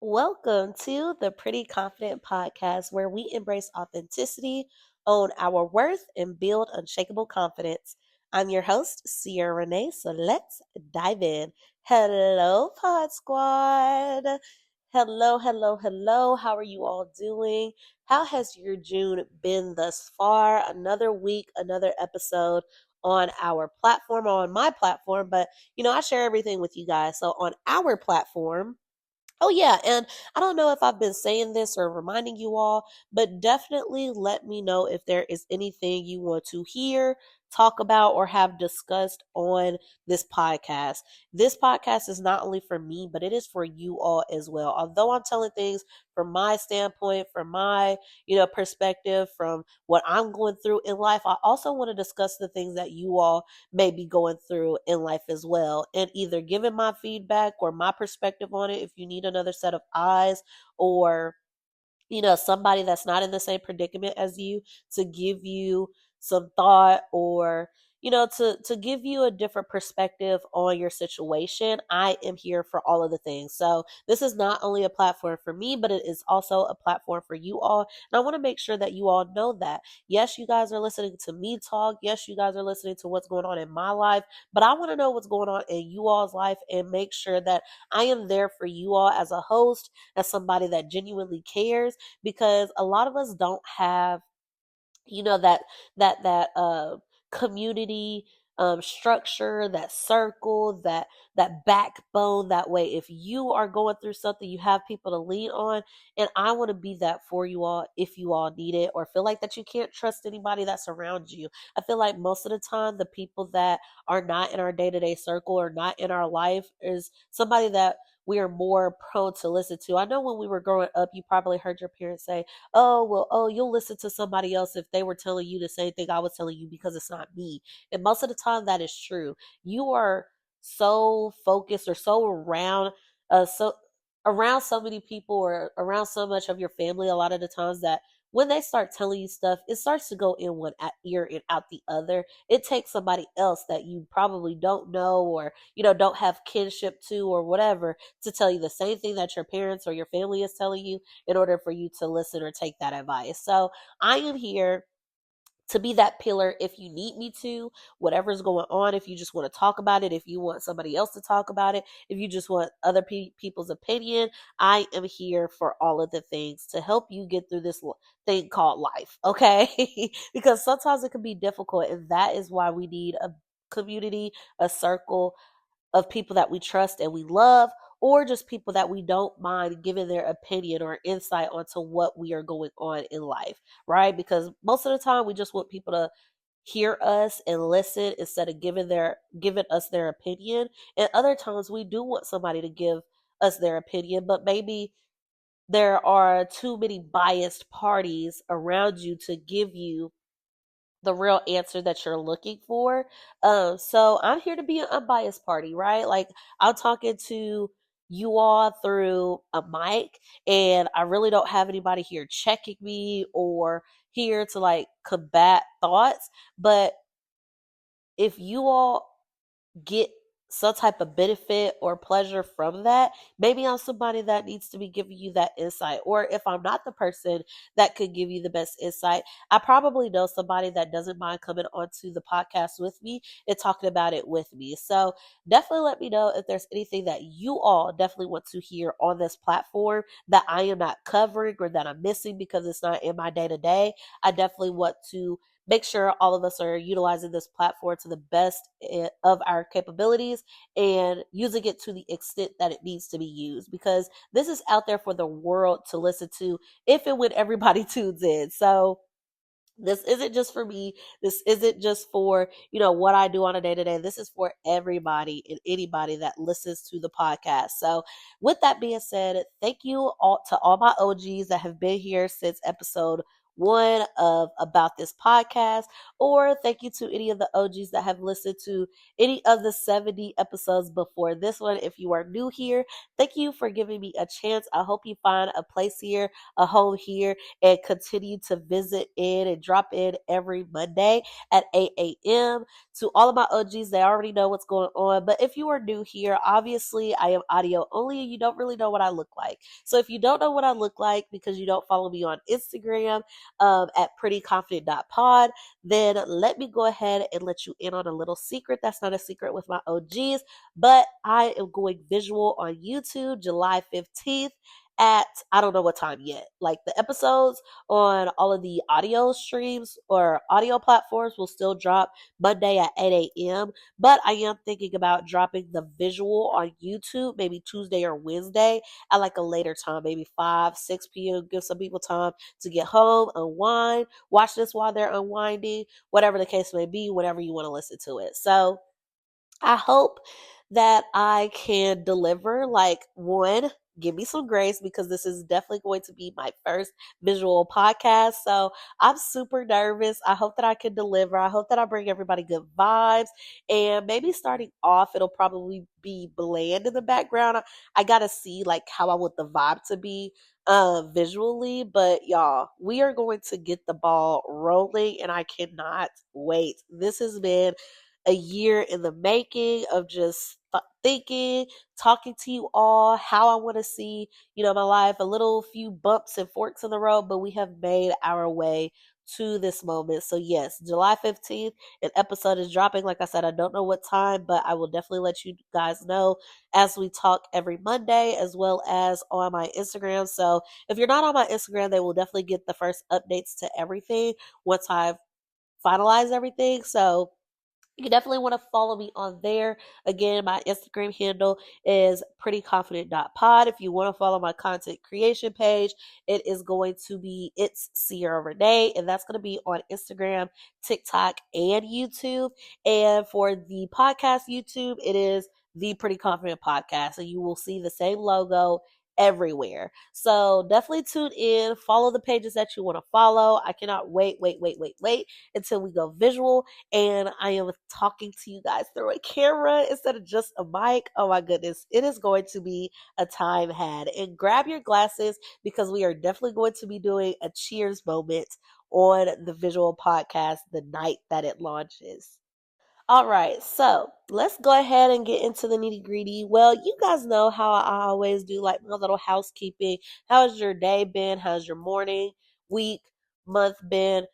Welcome to the Pretty Confident Podcast, where we embrace authenticity, own our worth, and build unshakable confidence. I'm your host, Sierra Renee, so let's dive in. Hello, Pod Squad. Hello. How are you all doing? How has your June been thus far? Another week, another episode on our platform, on my platform, but I share everything with you guys. So on our platform, oh, yeah. And I don't know if I've been saying this or reminding you all, but definitely let me know if there is anything you want to hear, talk about, or have discussed on this podcast. This podcast is not only for me, but it is for you all as well. Although I'm telling things from my standpoint, from my, perspective, from what I'm going through in life, I also want to discuss the things that you all may be going through in life as well, and either giving my feedback or my perspective on it if you need another set of eyes, or somebody that's not in the same predicament as you to give you some thought, or to give you a different perspective on your situation. I am here for all of the things. So this is not only a platform for me, but it is also a platform for you all. And I want to make sure that you all know that. Yes, you guys are listening to me talk. Yes, you guys are listening to what's going on in my life, but I want to know what's going on in you all's life and make sure that I am there for you all as a host, as somebody that genuinely cares, because a lot of us don't have that community structure, that circle, that backbone. That way, if you are going through something, you have people to lean on. And I want to be that for you all if you all need it, or feel like that you can't trust anybody that's around you. I feel like most of the time the people that are not in our day-to-day circle or not in our life is somebody that we are more prone to listen to. I know when we were growing up, you probably heard your parents say, oh, well, oh, you'll listen to somebody else if they were telling you the same thing I was telling you, because it's not me. And most of the time that is true. You are so focused or so around so many people, or around so much of your family a lot of the times, that when they start telling you stuff, it starts to go in one ear and out the other. It takes somebody else that you probably don't know, or don't have kinship to, or whatever, to tell you the same thing that your parents or your family is telling you, in order for you to listen or take that advice. So I am here to be that pillar if you need me to, whatever's going on. If you just want to talk about it, if you want somebody else to talk about it, if you just want other people's opinion, I am here for all of the things to help you get through this thing called life, okay? Because sometimes it can be difficult, and that is why we need a community, a circle of people that we trust and we love, or just people that we don't mind giving their opinion or insight onto what we are going on in life, right? Because most of the time we just want people to hear us and listen instead of giving us their opinion. And other times we do want somebody to give us their opinion, but maybe there are too many biased parties around you to give you the real answer that you're looking for. So I'm here to be an unbiased party, right? Like, I'm talking to you all through a mic, and I really don't have anybody here checking me or here to like combat thoughts. But if you all get some type of benefit or pleasure from that, maybe I'm somebody that needs to be giving you that insight. Or if I'm not the person that could give you the best insight, I probably know somebody that doesn't mind coming onto the podcast with me and talking about it with me. So definitely let me know if there's anything that you all definitely want to hear on this platform that I am not covering, or that I'm missing because it's not in my day to day. I definitely want to make sure all of us are utilizing this platform to the best of our capabilities, and using it to the extent that it needs to be used, because this is out there for the world to listen to if and when everybody tunes in. So this isn't just for me. This isn't just for, what I do on a day to day. This is for everybody and anybody that listens to the podcast. So with that being said, thank you all to all my OGs that have been here since episode one of About This Podcast, or thank you to any of the OGs that have listened to any of the 70 episodes before this one. If you are new here, thank you for giving me a chance. I hope you find a place here, a home here, and continue to visit in and drop in every Monday at 8 a.m. To all of my OGs, they already know what's going on. But if you are new here, obviously I am audio only and you don't really know what I look like. So if you don't know what I look like because you don't follow me on Instagram at prettyconfident.pod, then let me go ahead and let you in on a little secret. That's not a secret with my OGs, but I am going visual on YouTube July 15th at I don't know what time yet. Like the episodes on all of the audio streams or audio platforms will still drop Monday at 8 a.m. But I am thinking about dropping the visual on YouTube maybe Tuesday or Wednesday at like a later time, maybe 5, 6 p.m. Give some people time to get home, unwind, watch this while they're unwinding, whatever the case may be, whenever you want to listen to it. So I hope that I can deliver. Like, one, give me some grace because this is definitely going to be my first visual podcast. So I'm super nervous. I hope that I can deliver. I hope that I bring everybody good vibes. And maybe starting off, it'll probably be bland in the background. I gotta see like how I want the vibe to be visually. But y'all, we are going to get the ball rolling and I cannot wait. This has been a year in the making of just thinking, talking to you all, how I want to see, my life, a little few bumps and forks in the road, but we have made our way to this moment. So yes, July 15th, an episode is dropping. Like I said, I don't know what time, but I will definitely let you guys know as we talk every Monday, as well as on my Instagram. So if you're not on my Instagram, they will definitely get the first updates to everything once I've finalized everything. So you definitely want to follow me on there. Again, my Instagram handle is prettyconfident.pod. If you want to follow my content creation page, it is going to be It's Sierra Renee, and that's going to be on Instagram, TikTok, and YouTube. And for the podcast YouTube, it is the Pretty Confident Podcast, and you will see the same logo everywhere. So definitely tune in, follow the pages that you want to follow. I cannot wait until we go visual and I am talking to you guys through a camera instead of just a mic. Oh my goodness, it is going to be a time had. And grab your glasses because we are definitely going to be doing a cheers moment on the visual podcast the night that it launches. All right, so let's go ahead and get into the nitty gritty. Well, you guys know how I always do, like my little housekeeping. How's your day been? How's your morning, week, month been?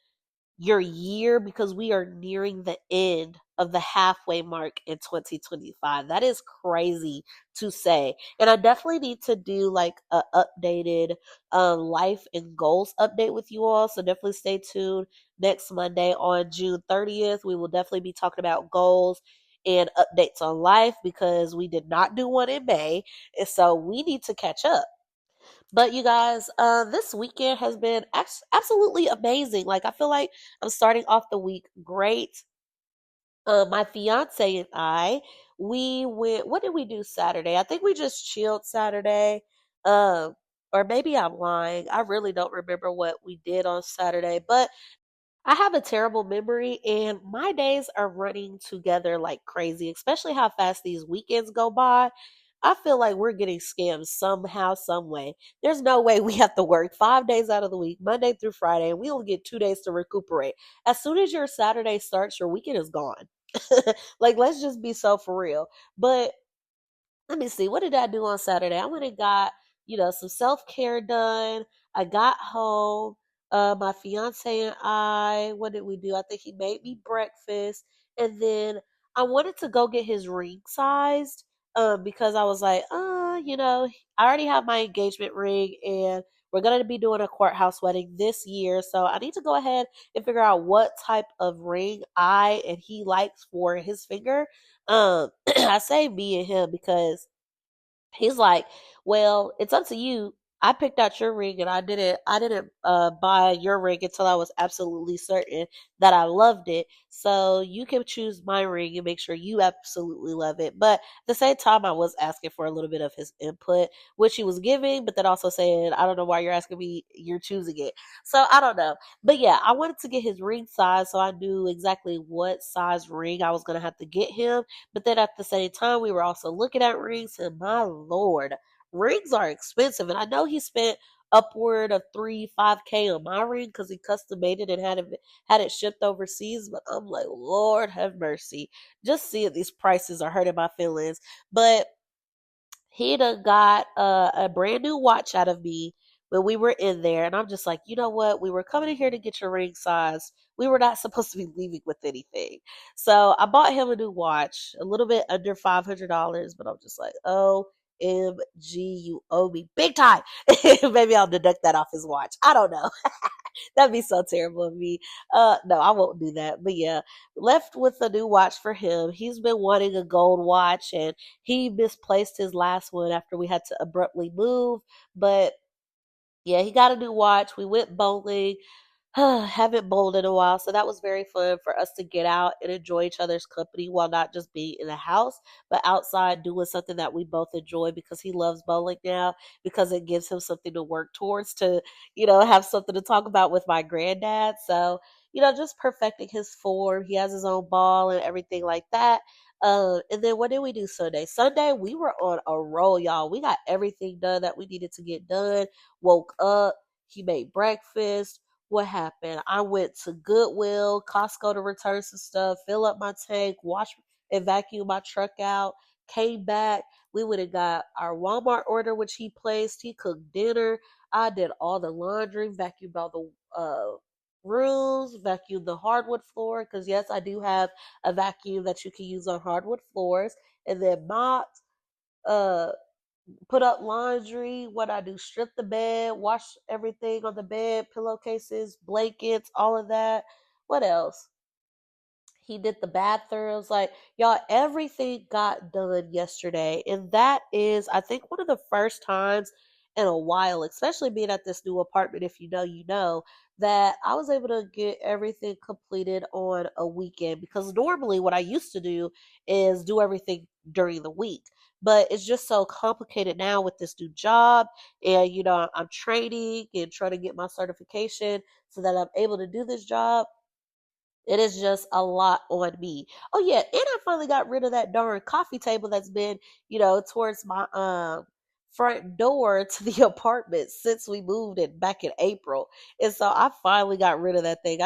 Your year, because we are nearing the end of the halfway mark in 2025. That is crazy to say. And I definitely need to do like a updated life and goals update with you all. So definitely stay tuned next Monday on June 30th. We will definitely be talking about goals and updates on life because we did not do one in May. And so we need to catch up. But you guys, this weekend has been absolutely amazing. Like I feel like I'm starting off the week great. My fiance and I, we went. What did we do Saturday? I think we just chilled Saturday. Um, or maybe I'm lying. I really don't remember what we did on Saturday, but I have a terrible memory and my days are running together like crazy, especially how fast these weekends go by. I feel like we're getting scammed somehow, some way. There's no way we have to work 5 days out of the week, Monday through Friday, and we only get 2 days to recuperate. As soon as your Saturday starts, your weekend is gone. Like, let's just be so for real. But let me see, what did I do on Saturday? I went and got, some self care done. I got home. My fiance and I, what did we do? I think he made me breakfast. And then I wanted to go get his ring sized because I was like, I already have my engagement ring and we're going to be doing a courthouse wedding this year. So I need to go ahead and figure out what type of ring I and he likes for his finger. I say me and him because he's like, well, it's up to you. I picked out your ring, and I didn't buy your ring until I was absolutely certain that I loved it. So you can choose my ring and make sure you absolutely love it. But at the same time, I was asking for a little bit of his input, which he was giving, but then also saying, I don't know why you're asking me, you're choosing it. So I don't know. But yeah, I wanted to get his ring size so I knew exactly what size ring I was going to have to get him. But then at the same time, we were also looking at rings, and my lord, rings are expensive. And I know he spent upward of 3, 5K on my ring because he custom made it and had it shipped overseas. But I'm like, Lord have mercy. Just seeing these prices are hurting my feelings. But he done got a brand new watch out of me when we were in there. And I'm just like, you know what? We were coming in here to get your ring size. We were not supposed to be leaving with anything. So I bought him a new watch, a little bit under $500, but I'm just like, OMG, you owe me big time. Maybe I'll deduct that off his watch. I don't know. That'd be so terrible of me. No, I won't do that. But yeah, left with a new watch for him. He's been wanting a gold watch, and he misplaced his last one after we had to abruptly move. But yeah, he got a new watch. We went bowling. Haven't bowled in a while, so that was very fun for us to get out and enjoy each other's company while not just being in the house, but outside doing something that we both enjoy because he loves bowling now, because it gives him something to work towards to, have something to talk about with my granddad. So, just perfecting his form. He has his own ball and everything like that. And then what did we do Sunday? Sunday, we were on a roll, y'all. We got everything done that we needed to get done. Woke up, he made breakfast. What happened? I went to Goodwill, Costco to return some stuff, fill up my tank, wash and vacuum my truck out. Came back. We went and got our Walmart order, which he placed. He cooked dinner. I did all the laundry, vacuumed all the rooms, vacuumed the hardwood floor. Because, yes, I do have a vacuum that you can use on hardwood floors. And then mopped. Uh, Put up laundry. What I do, strip the bed, wash everything on the bed, pillowcases, blankets, all of that. What else? He did the bathrooms. Like, y'all, everything got done yesterday. And that is, I think, one of the first times in a while, especially being at this new apartment, if you know, that I was able to get everything completed on a weekend. Because normally what I used to do is do everything during the week. But it's just so complicated now with this new job. And, I'm training and trying to get my certification so that I'm able to do this job. It is just a lot on me. Oh yeah, and I finally got rid of that darn coffee table that's been, towards my front door to the apartment since we moved it back in April. And so I finally got rid of that thing.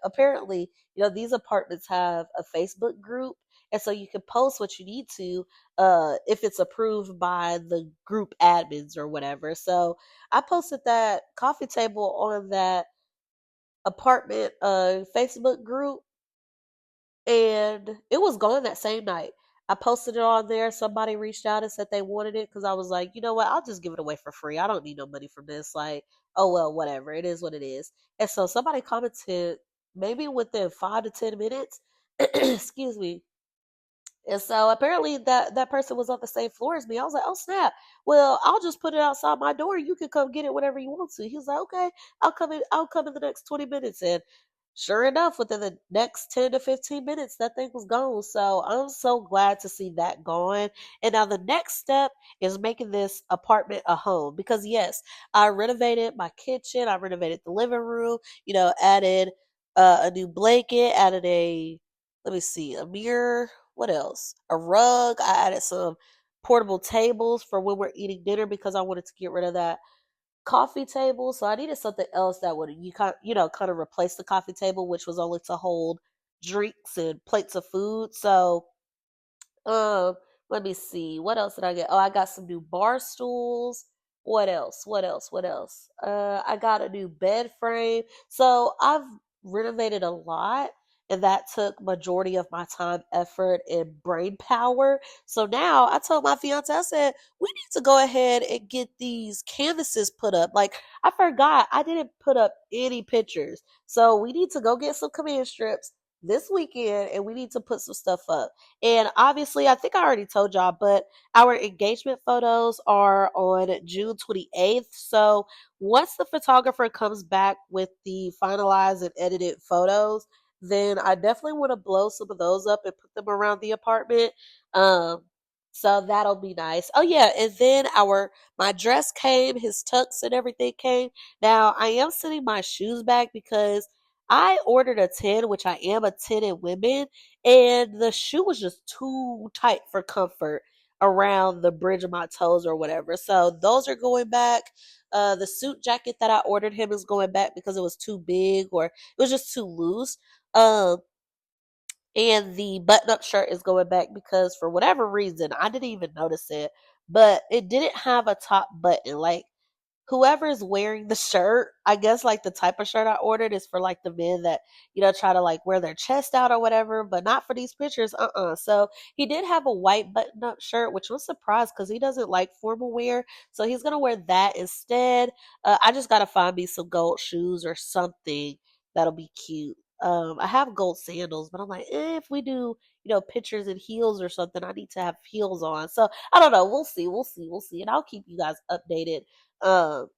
Apparently, these apartments have a Facebook group, and so you can post what you need to if it's approved by the group admins or whatever. So I posted that coffee table on that apartment Facebook group, and it was gone that same night. I posted it on there. Somebody reached out and said they wanted it because I was like, you know what? I'll just give it away for free. I don't need no money from this. Like, oh well, whatever. It is what it is. And so somebody commented maybe within 5 to 10 minutes. Excuse me. And so apparently that person was on the same floor as me. I was like, oh snap. Well, I'll just put it outside my door. You can come get it whenever you want to. He was like, okay, I'll come in the next 20 minutes. And sure enough, within the next 10 to 15 minutes, that thing was gone. So I'm so glad to see that gone. And now the next step is making this apartment a home. Because yes, I renovated my kitchen, I renovated the living room, added a new blanket, added let me see, a mirror. What else? A rug. I added some portable tables for when we're eating dinner because I wanted to get rid of that coffee table. So I needed something else that would kind of replace the coffee table, which was only to hold drinks and plates of food. So um, let me see. What else did I get? Oh, I got some new bar stools. What else? What else? What else? I got a new bed frame. So I've renovated a lot, and that took majority of my time, effort, and brain power. So now I told my fiance, I said, we need to go ahead and get these canvases put up. Like, I forgot I didn't put up any pictures. So we need to go get some command strips, this weekend and we need to put some stuff up. And obviously, I think I already told y'all, but our engagement photos are on June 28th. So once the photographer comes back with the finalized and edited photos, then I definitely want to blow some of those up and put them around the apartment. Um, so that'll be nice. Oh yeah, and then our my dress came, his tux and everything came. Now I am sending my shoes back because I ordered a 10, which I am a 10 in women, and the shoe was just too tight for comfort around the bridge of my toes or whatever. So those are going back. The suit jacket that I ordered him is going back because it was too big or it was just too loose. Um, and the button up shirt is going back because for whatever reason, I didn't even notice it, but it didn't have a top button. Like whoever is wearing the shirt, I guess like the type of shirt I ordered is for like the men that, try to like wear their chest out or whatever, but not for these pictures. So he did have a white button up shirt, which was surprised because he doesn't like formal wear. So he's going to wear that instead. I just got to find me some gold shoes or something that'll be cute. I have gold sandals, but I'm like, if we do, pictures in heels or something, I need to have heels on. So I don't know. We'll see. And I'll keep you guys updated um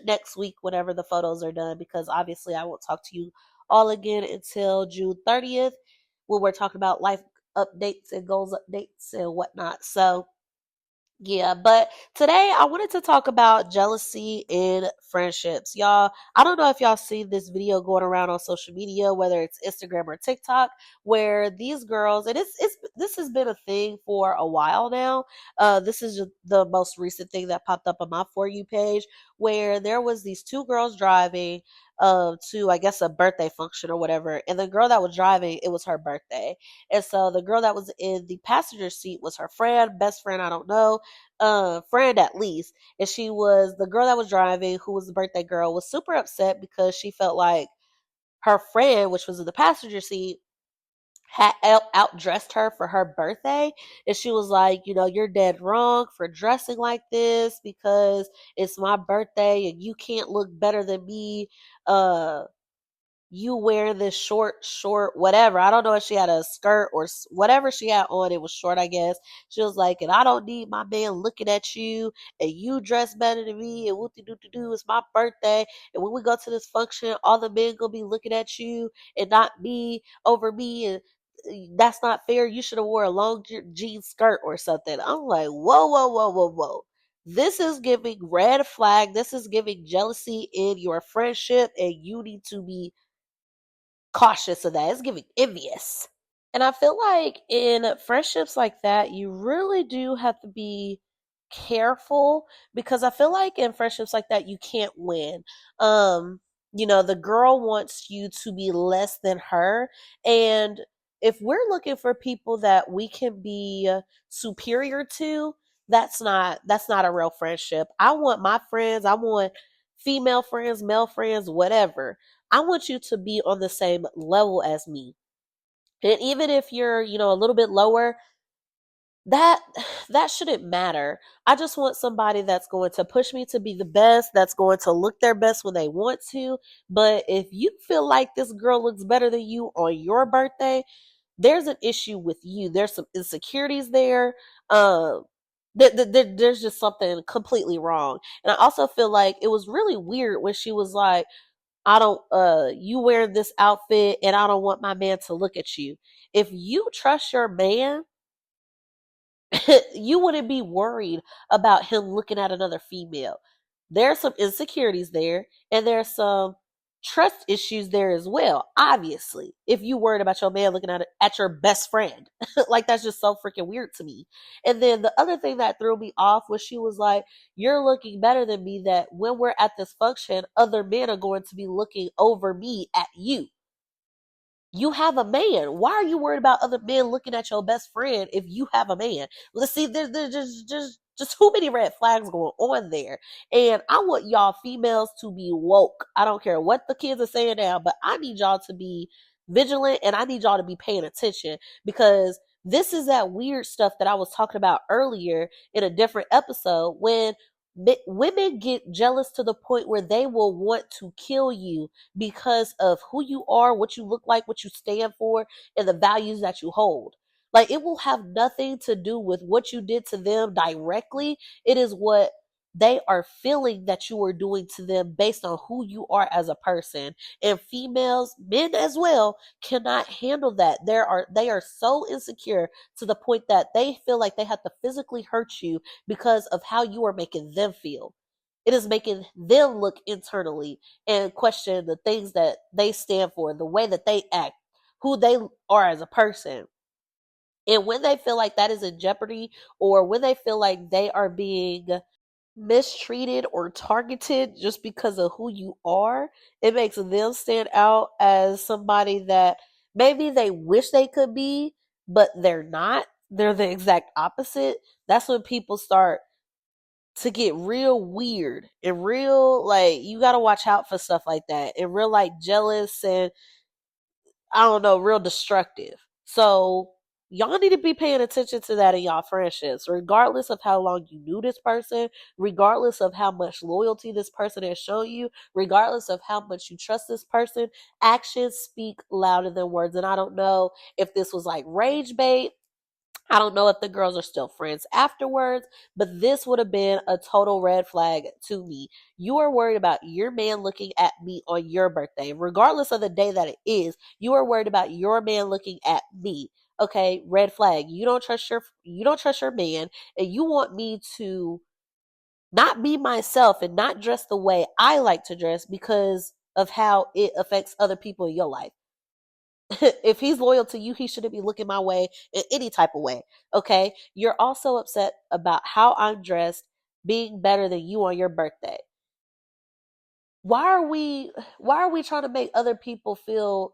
next week whenever the photos are done because obviously I won't talk to you all again until June 30th when we're talking about life updates and goals updates and whatnot. So yeah, but today I wanted to talk about jealousy in friendships. Y'all, I don't know if y'all see this video going around on social media, whether it's Instagram or TikTok, where these girls, and it's this has been a thing for a while now. This is just the most recent thing that popped up on my For You page, where there was these two girls driving to I guess a birthday function or whatever, and the girl that was driving, it was her birthday. And so the girl that was in the passenger seat was her friend, best friend, I don't know, friend at least. And she was the girl that was driving, who was the birthday girl, was super upset because she felt like her friend, which was in the passenger seat, had outdressed her for her birthday. And she was like, you're dead wrong for dressing like this because it's my birthday and you can't look better than me. You wearing this short, whatever. I don't know if she had a skirt or whatever she had on. It was short, I guess. She was like, and I don't need my man looking at you, and you dress better than me, and whoopty doo doo. It's my birthday, and when we go to this function, all the men gonna be looking at you and not me over me, and that's not fair. You should have wore a long jean skirt or something. I'm like, whoa, whoa, whoa, whoa, whoa. This is giving red flag. This is giving jealousy in your friendship, and you need to be cautious of that. It's giving envious. And I feel like in friendships like that, you really do have to be careful because I feel like in friendships like that, you can't win. The girl wants you to be less than her. And if we're looking for people that we can be superior to, that's not a real friendship. I want my friends, I want female friends, male friends, whatever. I want you to be on the same level as me. And even if you're, a little bit lower, that that shouldn't matter. I just want somebody that's going to push me to be the best, that's going to look their best when they want to. But if you feel like this girl looks better than you on your birthday, there's an issue with you. There's some insecurities there. There's just something completely wrong. And I also feel like it was really weird when she was like, I don't you wear this outfit and I don't want my man to look at you. If you trust your man, you wouldn't be worried about him looking at another female. There's some insecurities there, and there's some trust issues there as well. Obviously, if you worried about your man looking at your best friend, like that's just so freaking weird to me. And then the other thing that threw me off was she was like, "You're looking better than me. That when we're at this function, other men are going to be looking over me at you." You have a man. Why are you worried about other men looking at your best friend if you have a man? Let's see, there's just too many red flags going on there. And I want y'all females to be woke. I don't care what the kids are saying now, but I need y'all to be vigilant and I need y'all to be paying attention because this is that weird stuff that I was talking about earlier in a different episode when Women get jealous to the point where they will want to kill you because of who you are, what you look like, what you stand for, and the values that you hold. Like, it will have nothing to do with what you did to them directly. It is what they are feeling that you are doing to them based on who you are as a person. And females, men as well, cannot handle that. They are so insecure to the point that they feel like they have to physically hurt you because of how you are making them feel. It is making them look internally and question the things that they stand for, the way that they act, who they are as a person. And when they feel like that is in jeopardy, or when they feel like they are being mistreated or targeted just because of who you are, it makes them stand out as somebody that maybe they wish they could be, but they're not. They're the exact opposite. That's when people start to get real weird and real, like, you got to watch out for stuff like that, and real, like, jealous and, I don't know, real destructive. So y'all need to be paying attention to that in y'all friendships, regardless of how long you knew this person, regardless of how much loyalty this person has shown you, regardless of how much you trust this person. Actions speak louder than words. And I don't know if this was like rage bait. I don't know if the girls are still friends afterwards, but this would have been a total red flag to me. You are worried about your man looking at me on your birthday, regardless of the day that it is. You are worried about your man looking at me. Okay, red flag. You don't trust your man, and you want me to not be myself and not dress the way I like to dress because of how it affects other people in your life. If he's loyal to you, he shouldn't be looking my way in any type of way. Okay. You're also upset about how I'm dressed being better than you on your birthday. Why are we trying to make other people feel,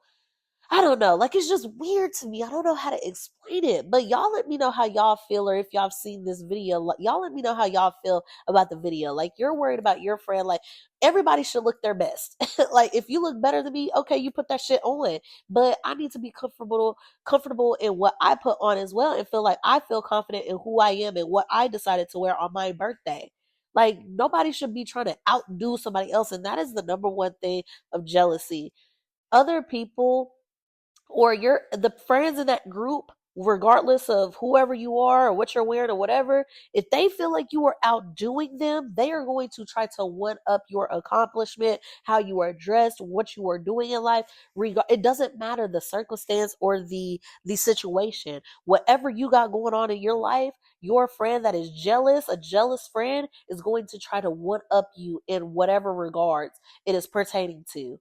I don't know. Like, it's just weird to me. I don't know how to explain it. But y'all let me know how y'all feel, or if y'all have seen this video. Y'all let me know how y'all feel about the video. Like, you're worried about your friend. Like, everybody should look their best. Like, if you look better than me, okay, you put that shit on. But I need to be comfortable in what I put on as well, and feel like I feel confident in who I am and what I decided to wear on my birthday. Like, nobody should be trying to outdo somebody else. And that is the number one thing of jealousy. Other people, or the friends in that group, regardless of whoever you are or what you're wearing or whatever, if they feel like you are outdoing them, they are going to try to one up your accomplishment, how you are dressed, what you are doing in life. It doesn't matter the circumstance or the situation. Whatever you got going on in your life, your friend that is jealous, a jealous friend, is going to try to one up you in whatever regards it is pertaining to.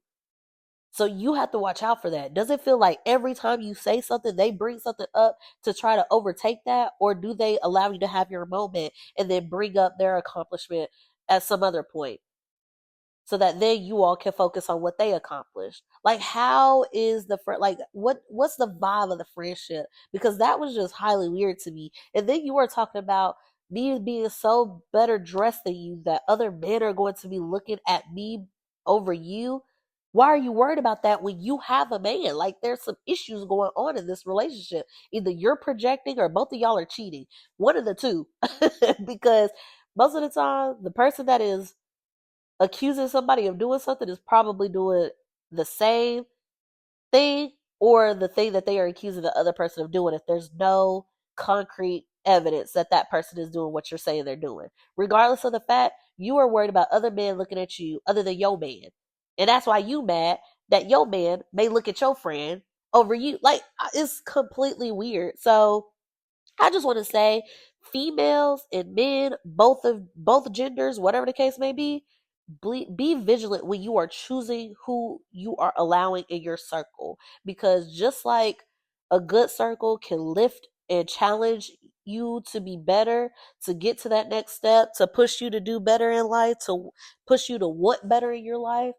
So you have to watch out for that. Does it feel like every time you say something, they bring something up to try to overtake that? Or do they allow you to have your moment and then bring up their accomplishment at some other point, so that then you all can focus on what they accomplished? Like, how is the friend, like, what's the vibe of the friendship? Because that was just highly weird to me. And then you were talking about me being so better dressed than you that other men are going to be looking at me over you. Why are you worried about that when you have a man? Like, there's some issues going on in this relationship. Either you're projecting or both of y'all are cheating. One of the two. Because most of the time, the person that is accusing somebody of doing something is probably doing the same thing, or the thing that they are accusing the other person of doing, if there's no concrete evidence that that person is doing what you're saying they're doing. Regardless of the fact, you are worried about other men looking at you other than your man. And that's why you mad that your man may look at your friend over you. Like, it's completely weird. So I just want to say, females and men, both genders, whatever the case may be vigilant when you are choosing who you are allowing in your circle. Because just like a good circle can lift and challenge you to be better, to get to that next step, to push you to do better in life, to push you to want better in your life,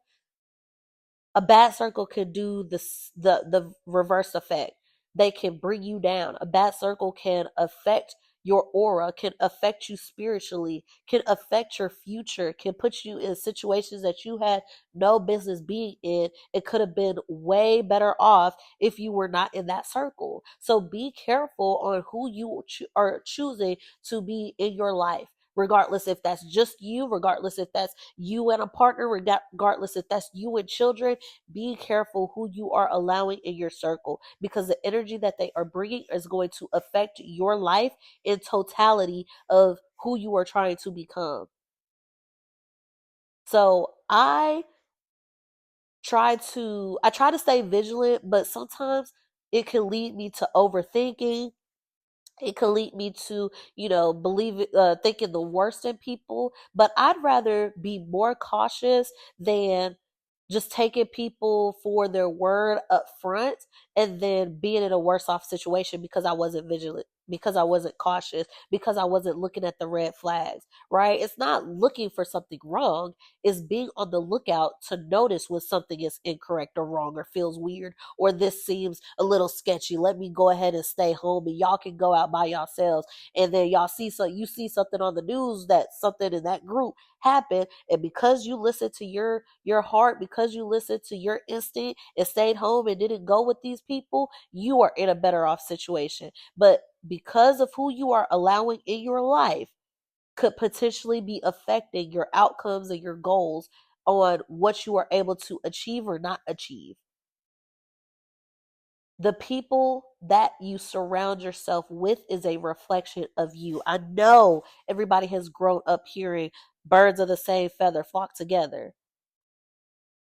a bad circle can do the reverse effect. They can bring you down. A bad circle can affect your aura, can affect you spiritually, can affect your future, can put you in situations that you had no business being in. It could have been way better off if you were not in that circle. So be careful on who you are choosing to be in your life. regardless if that's just you, regardless if that's you and a partner, regardless if that's you and children. Be careful who you are allowing in your circle, because the energy that they are bringing is going to affect your life in totality of who you are trying to become. So I try to stay vigilant, but sometimes it can lead me to overthinking. It can lead me to, thinking the worst in people. But I'd rather be more cautious than just taking people for their word up front and then being in a worse off situation because I wasn't vigilant, because I wasn't cautious, because I wasn't looking at the red flags, right? It's not looking for something wrong, it's being on the lookout to notice when something is incorrect or wrong or feels weird, or this seems a little sketchy. Let me go ahead and stay home and y'all can go out by yourselves. And then you see something on the news that something in that group happened, and because you listened to your heart, because you listened to your instinct and stayed home and didn't go with these people, you are in a better off situation. But because of who you are allowing in your life could potentially be affecting your outcomes and your goals on what you are able to achieve or not achieve. The people that you surround yourself with is a reflection of you. I know everybody has grown up hearing birds of the same feather flock together,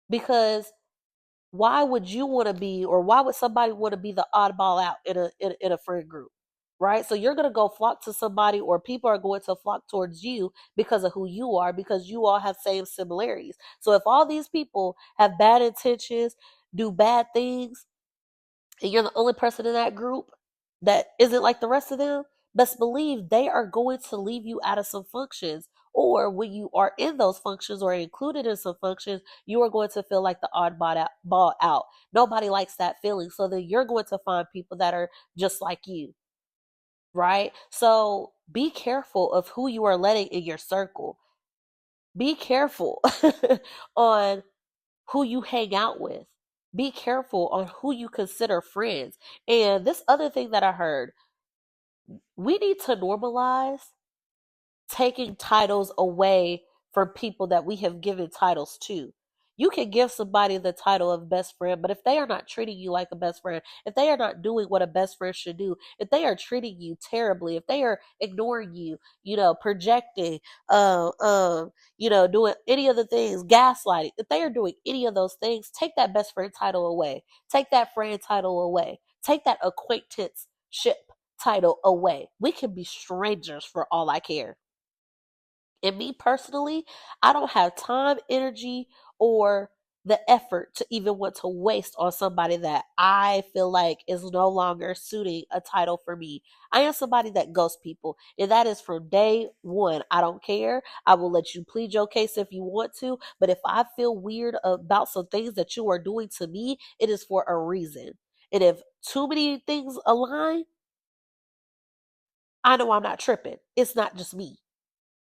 because why would you want to be, or why would somebody want to be the oddball out in a friend group? Right? So you're going to go flock to somebody, or people are going to flock towards you because of who you are, because you all have same similarities. So if all these people have bad intentions, do bad things, and you're the only person in that group that isn't like the rest of them, best believe they are going to leave you out of some functions. Or when you are in those functions or included in some functions, you are going to feel like the ball out. Nobody likes that feeling. So then you're going to find people that are just like you, right? So be careful of who you are letting in your circle. Be careful on who you hang out with. Be careful on who you consider friends. And this other thing that I heard, we need to normalize taking titles away from people that we have given titles to. You can give somebody the title of best friend, but if they are not treating you like a best friend, if they are not doing what a best friend should do, if they are treating you terribly, if they are ignoring you, projecting, doing any of the things, gaslighting, if they are doing any of those things, take that best friend title away. Take that friend title away. Take that acquaintanceship title away. We can be strangers for all I care. And me personally, I don't have time, energy, or the effort to even want to waste on somebody that I feel like is no longer suiting a title for me. I am somebody that ghosts people, and that is from day one. I don't care. I will let you plead your case if you want to, but if I feel weird about some things that you are doing to me, it is for a reason. And if too many things align, I know I'm not tripping. It's not just me.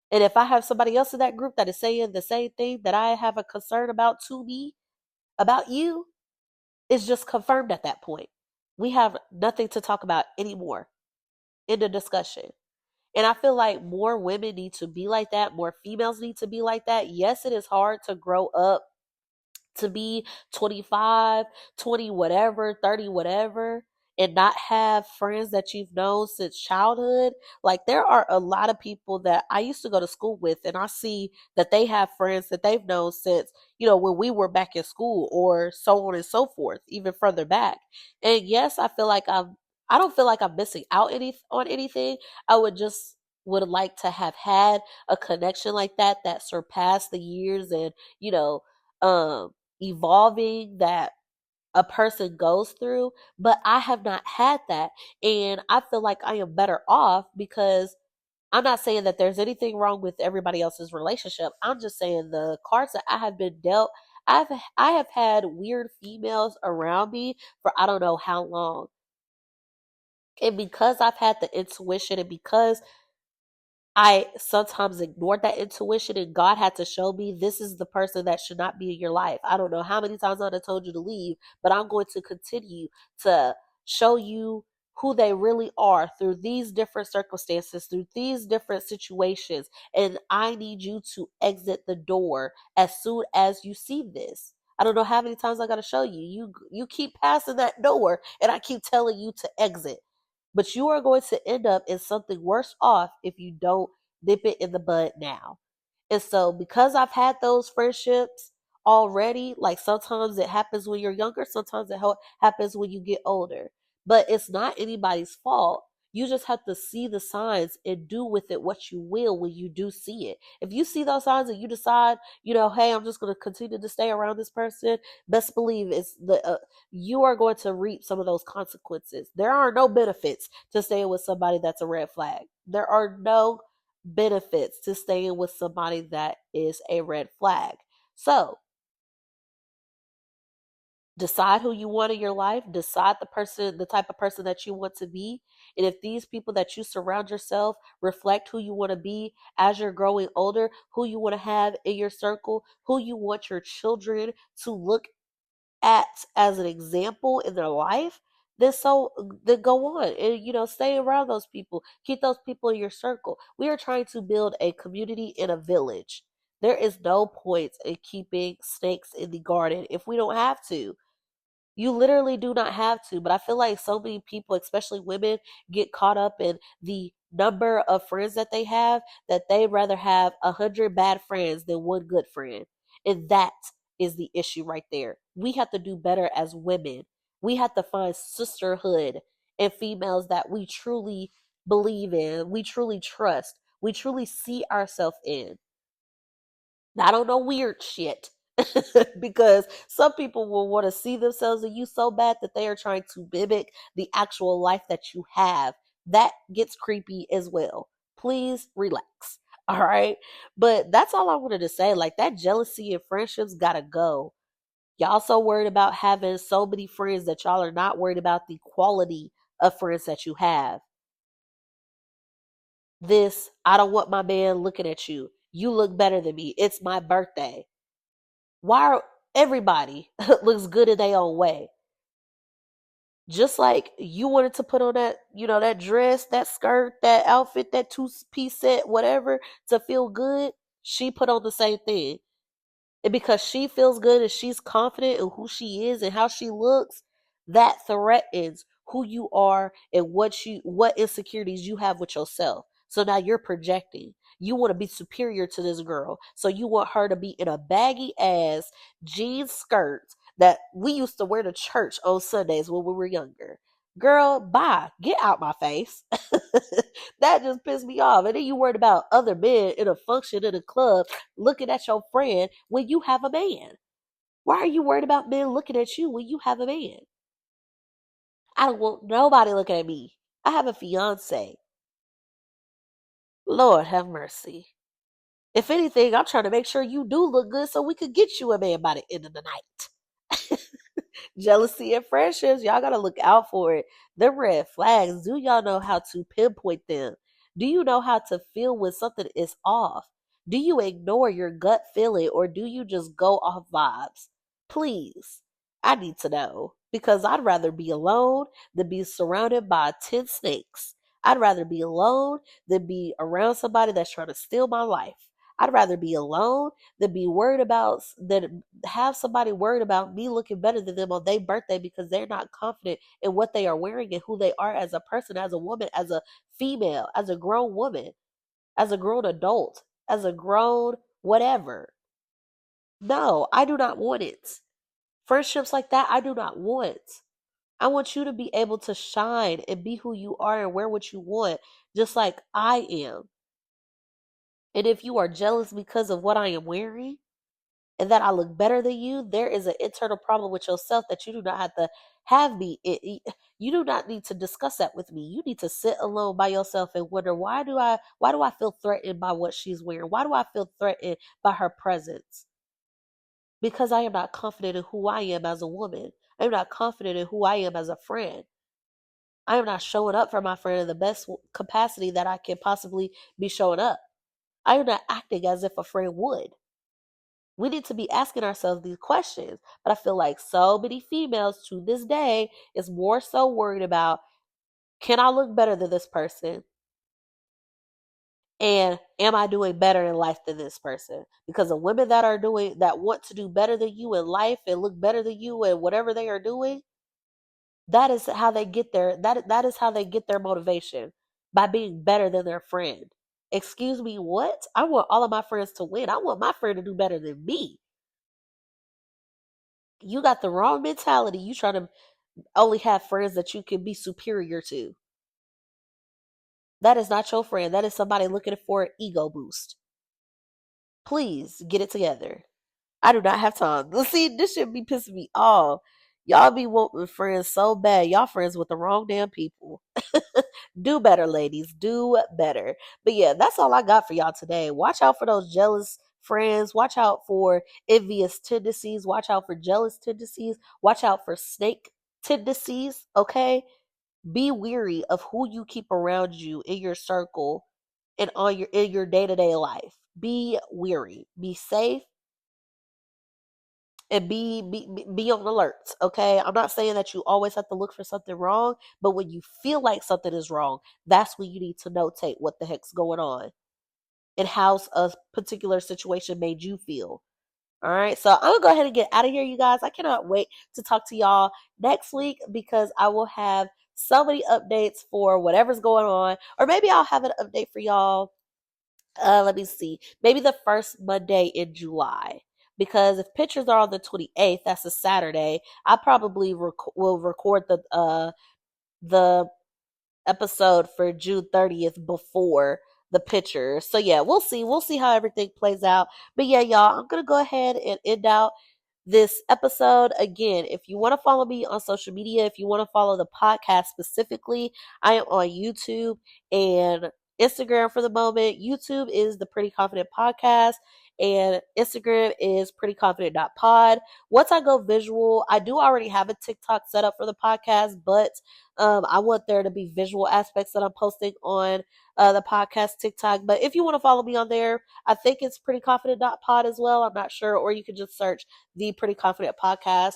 And if I have somebody else in that group that is saying the same thing that I have a concern about to me, about you, it's just confirmed at that point. We have nothing to talk about anymore in the discussion. And I feel like more women need to be like that. More females need to be like that. Yes, it is hard to grow up to be 25, 20, whatever, 30, whatever, and not have friends that you've known since childhood. Like, there are a lot of people that I used to go to school with, and I see that they have friends that they've known since, when we were back in school, or so on and so forth, even further back. And yes, I don't feel like I'm missing out on anything. I would like to have had a connection like that surpassed the years and, um evolving that a person goes through, but I have not had that. And I feel like I am better off, because I'm not saying that there's anything wrong with everybody else's relationship. I'm just saying the cards that I have been dealt, I have had weird females around me for I don't know how long. And because I've had the intuition, and because I sometimes ignored that intuition, and God had to show me this is the person that should not be in your life. I don't know how many times I'd have told you to leave, but I'm going to continue to show you who they really are through these different circumstances, through these different situations. And I need you to exit the door as soon as you see this. I don't know how many times I got to show you. You keep passing that door and I keep telling you to exit. But you are going to end up in something worse off if you don't nip it in the bud now. And so, because I've had those friendships already, like sometimes it happens when you're younger, sometimes it happens when you get older. But it's not anybody's fault. You just have to see the signs and do with it what you will when you do see it. If you see those signs and you decide, hey, I'm just going to continue to stay around this person, best believe you are going to reap some of those consequences. There are no benefits to staying with somebody that's a red flag. There are no benefits to staying with somebody that is a red flag. So, decide who you want in your life, decide the type of person that you want to be. And if these people that you surround yourself reflect who you want to be as you're growing older, who you want to have in your circle, who you want your children to look at as an example in their life, then go on and stay around those people. Keep those people in your circle. We are trying to build a community in a village. There is no point in keeping snakes in the garden if we don't have to. You literally do not have to, but I feel like so many people, especially women, get caught up in the number of friends that they have that they'd rather have 100 bad friends than one good friend. And that is the issue right there. We have to do better as women. We have to find sisterhood in females that we truly believe in, we truly trust, we truly see ourselves in. Not on no weird shit. Because some people will want to see themselves in you so bad that they are trying to mimic the actual life that you have. That gets creepy as well. Please relax. All right. But that's all I wanted to say. Like, that jealousy in friendships gotta go. Y'all so worried about having so many friends that y'all are not worried about the quality of friends that you have. I don't want my man looking at you. You look better than me. It's my birthday. Why are everybody looks good in their own way? Just like you wanted to put on that dress, that skirt, that outfit, that two-piece set, whatever, to feel good, she put on the same thing. And because she feels good and she's confident in who she is and how she looks, that threatens who you are and what insecurities you have with yourself. So now you're projecting. You want to be superior to this girl. So you want her to be in a baggy ass jean skirt that we used to wear to church on Sundays when we were younger. Girl, bye. Get out my face. That just pissed me off. And then you worried about other men in a function in a club looking at your friend when you have a man. Why are you worried about men looking at you when you have a man? I don't want nobody looking at me. I have a fiance. Lord have mercy. If anything, I'm trying to make sure you do look good so we could get you a man by the end of the night. Jealousy and friendships, y'all gotta look out for it. The red flags, do y'all know how to pinpoint them? Do you know how to feel when something is off? Do you ignore your gut feeling or do you just go off vibes? Please, I need to know because I'd rather be alone than be surrounded by 10 snakes. I'd rather be alone than be around somebody that's trying to steal my life. I'd rather be alone than have somebody worried about me looking better than them on their birthday because they're not confident in what they are wearing and who they are as a person, as a woman, as a female, as a grown woman, as a grown adult, as a grown whatever. No, I do not want it. Friendships like that, I do not want. I want you to be able to shine and be who you are and wear what you want, just like I am. And if you are jealous because of what I am wearing, and that I look better than you, there is an internal problem with yourself that you do not have to have me. You do not need to discuss that with me. You need to sit alone by yourself and wonder why do I feel threatened by what she's wearing? Why do I feel threatened by her presence? Because I am not confident in who I am as a woman. I am not confident in who I am as a friend. I am not showing up for my friend in the best capacity that I can possibly be showing up. I am not acting as if a friend would. We need to be asking ourselves these questions. But I feel like so many females to this day is more so worried about Can I look better than this person? And am I doing better in life than this person? Because the women that want to do better than you in life and look better than you in whatever they are doing, that is how they get that is how they get their motivation, by being better than their friend. Excuse me, what? I want all of my friends to win. I want my friend to do better than me. You got the wrong mentality. You trying to only have friends that you can be superior to. That is not your friend. That is somebody looking for an ego boost. Please get it together. I do not have time. See, this should be pissing me off. Y'all be wanting friends so bad. Y'all friends with the wrong damn people. Do better, ladies. Do better. But yeah, that's all I got for y'all today. Watch out for those jealous friends. Watch out for envious tendencies. Watch out for jealous tendencies. Watch out for snake tendencies. Okay? Be weary of who you keep around you in your circle and on your in your day-to-day life. Be weary. Be safe and be on alert. Okay, I'm not saying that you always have to look for something wrong, but when you feel like something is wrong, that's when you need to notate what the heck's going on and how a particular situation made you feel. All right, so I'm gonna go ahead and get out of here, you guys. I cannot wait to talk to y'all next week because I will have so many updates for whatever's going on, or maybe I'll have an update for y'all, let me see, maybe the first Monday in July. Because if pictures are on the 28th, that's a Saturday, I probably will record the episode for June 30th before the picture. So yeah, we'll see. We'll see how everything plays out. But yeah, y'all, I'm gonna go ahead and end out this episode. Again, if you want to follow me on social media, if you want to follow the podcast specifically, I am on YouTube and Instagram for the moment. YouTube is the Pretty Confident Podcast and Instagram is prettyconfident.pod. Once I go visual, I do already have a TikTok set up for the podcast, but I want there to be visual aspects that I'm posting on the podcast TikTok. But if you want to follow me on there, I think it's prettyconfident.pod as well. I'm not sure. Or you can just search the Pretty Confident Podcast.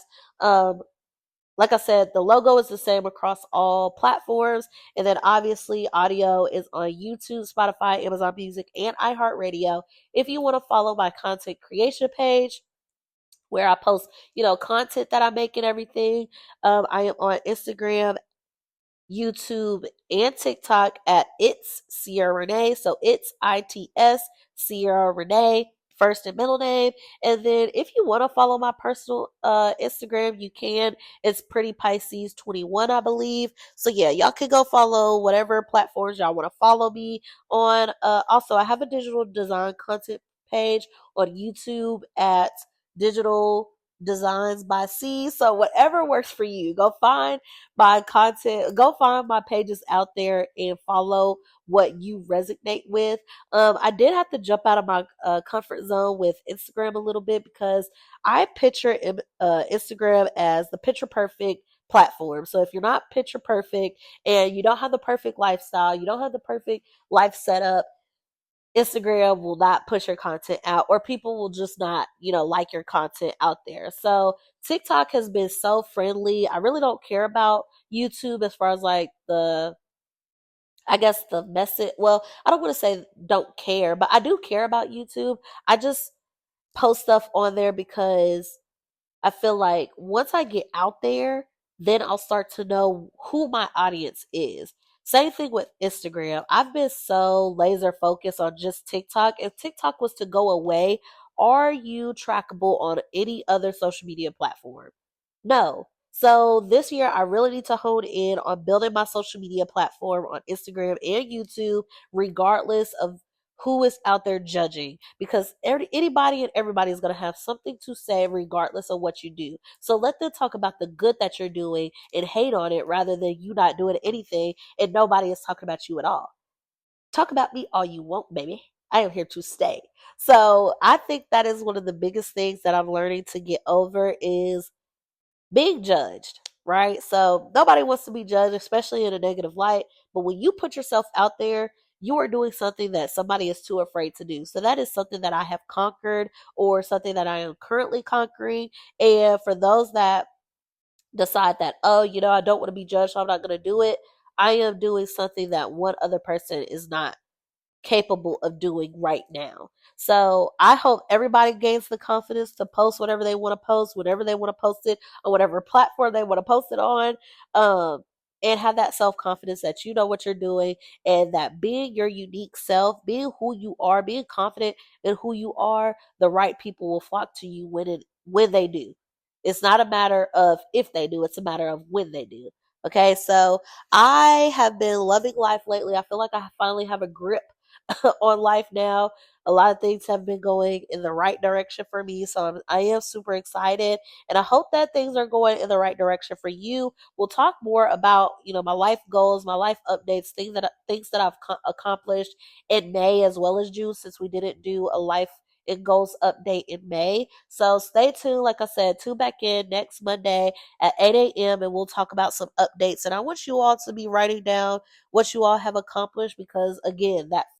Like I said, the logo is the same across all platforms. And then obviously audio is on YouTube, Spotify, Amazon Music, and iHeartRadio. If you want to follow my content creation page, where I post, content that I make and everything, I am on Instagram, YouTube, and TikTok at It's Sierra Renee. So it's ITS Sierra Renee, first and middle name. And then if you want to follow my personal Instagram, you can. It's Pretty Pisces 21, I believe. So yeah, y'all can go follow whatever platforms y'all want to follow me on. Also, I have a digital design content page on YouTube at Digital Designs by C. So whatever works for you, go find my content, go find my pages out there and follow what you resonate with. I did have to jump out of my comfort zone with Instagram a little bit because I picture Instagram as the picture perfect platform. So if you're not picture perfect and you don't have the perfect lifestyle, you don't have the perfect life setup, Instagram will not push your content out, or people will just not, like your content out there. So TikTok has been so friendly. I really don't care about YouTube as far as like I guess the message. Well, I don't want to say don't care, but I do care about YouTube. I just post stuff on there because I feel like once I get out there, then I'll start to know who my audience is. Same thing with Instagram. I've been so laser focused on just TikTok. If TikTok was to go away, are you trackable on any other social media platform? No. So this year, I really need to hone in on building my social media platform on Instagram and YouTube, regardless of who is out there judging, because anybody and everybody is going to have something to say regardless of what you do. So let them talk about the good that you're doing and hate on it rather than you not doing anything and nobody is talking about you at all. Talk about me all you want, baby. I am here to stay. So I think that is one of the biggest things that I'm learning to get over is being judged, right? So nobody wants to be judged, especially in a negative light. But when you put yourself out there, you are doing something that somebody is too afraid to do. So that is something that I have conquered or something that I am currently conquering. And for those that decide that, oh, I don't want to be judged, so I'm not going to do it, I am doing something that one other person is not capable of doing right now. So I hope everybody gains the confidence to post whatever they want to post, whatever they want to post it on whatever platform they want to post it on. Um, and have that self confidence that you know what you're doing, and that being your unique self, being who you are, being confident in who you are, the right people will flock to you when they do. It's not a matter of if they do, it's a matter of when they do. Okay, so I have been loving life lately. I feel like I finally have a grip on life now. A lot of things have been going in the right direction for me, so I am super excited, and I hope that things are going in the right direction for you. We'll talk more about my life goals, my life updates, things that I've accomplished in May as well as June, since we didn't do a life and goals update in May. So stay tuned. Like I said, tune back in next Monday at 8 a.m. and we'll talk about some updates. And I want you all to be writing down what you all have accomplished, because again, that